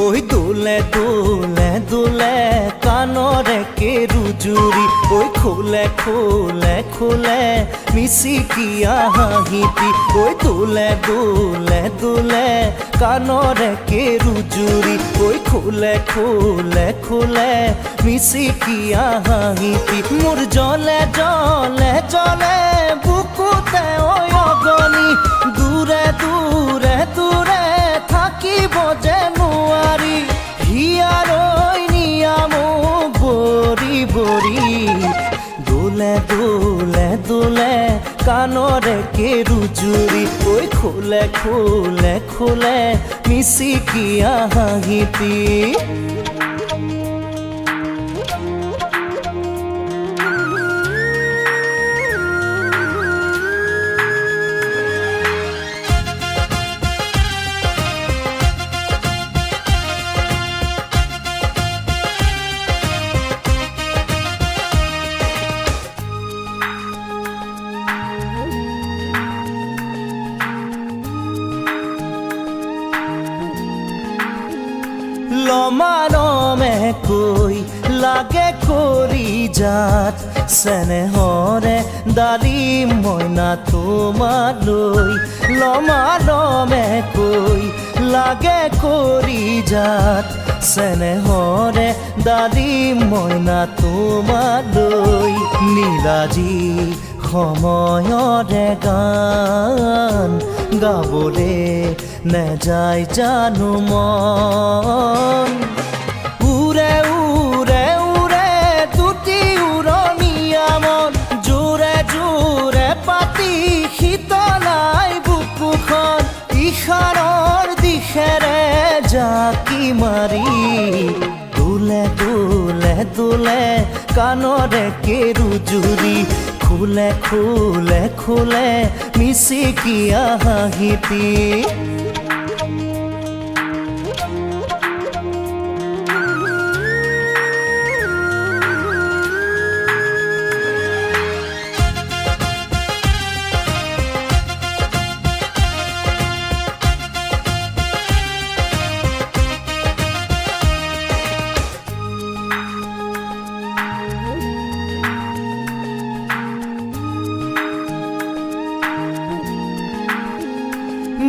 ওই দোলে দোলে দোলে কানরে কেরুজুরি ওই খোলে খোলে খোলে মিচিকিয়া হাঁহিটি ওই দোলে দোলে দোলে কানরে কেরুজুরি ওই খোলে খোলে খোলে মিচিকিয়া হাঁহিটি মোৰ জলে জলে জলে বুকুতে ওই অগনি দূৰে দূৰে দূৰে থাকিব যে নোৱাৰি হিয়াৰৈ নিয়ামোক বৰি বৰি দোলে দোলে দোলে কানৰে কেৰুজুৰি ঐ খোলে খোলে খোলে মিচিকিয়া হাঁহিটি লমাৰমে কৈ লাগে কৰি যাত চেনেহৰে দালি মইনা তোমালৈ লমাৰমে কৈ লাগে কৰি যাত চেনেহৰে দালি মইনা তোমালৈ নীলাজী সময়ৰে গান গাবলে নেযায় জানো মন উৰে উৰে উৰে দুটি উৰণীয়া মন জোৰে জোৰে পাতি শীতলাই বুকুখন ইশাৰৰ দিশেৰে জাকি মাৰি দোলে দোলে দোলে কানৰে কেৰুজুৰি খোলে খোলে খোলে মিচিকিয়া হাঁহিটি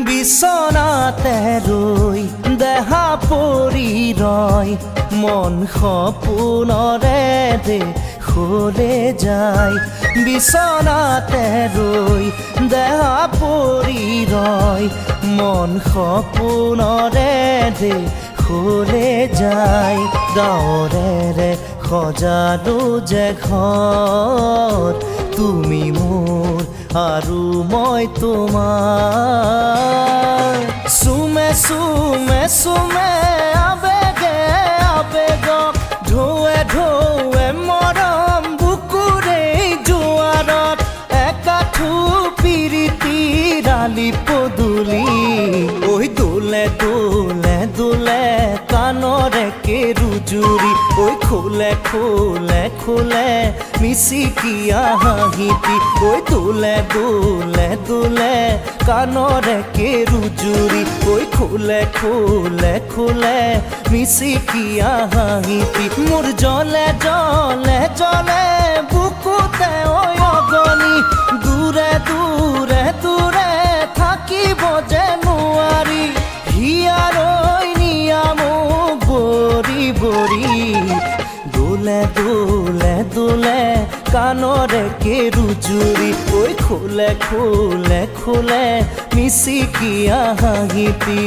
বিছনাতে ৰৈ দেহা পৰি ৰয় মন সপোনৰে দেশলে যায় বিছনাতে ৰৈ দেহা পৰি ৰয় মন সপোনৰে দেশলে যায় গাঁৱৰে সজালো যে ঘৰ তুমি মোৰ আৰু মই তোমাৰ চুমে চুমে চুমে আবেগে আবেগক ঢৌৱে ঢৌৱে মৰম বুকুৰে জোৱাৰত একাঠু পিৰিতিৰ আলি পদূলি ঐ দোলে দোলে দোলে কানৰে কেৰুজুৰি ঐ খোলে খোলে খোলে মিচিকিয়া হাঁহিটি ঐ দোলে দোলে দোলে কানৰে কেৰুজুৰি ঐ খোলে খোলে খোলে মিচিকিয়া হাঁহিটি মোৰ জলে জলে জলে বুকুতে ঐ অগনি দূৰে দূৰে দূৰে থাকিব যে নোৱাৰি হিয়াৰৈ নিয়ামোক বৰি বৰি দোলে দোলে দোলে কানৰে কেৰুজুৰি ঐ খোলে খোলে খোলে মিচিকিয়া হাঁহিটি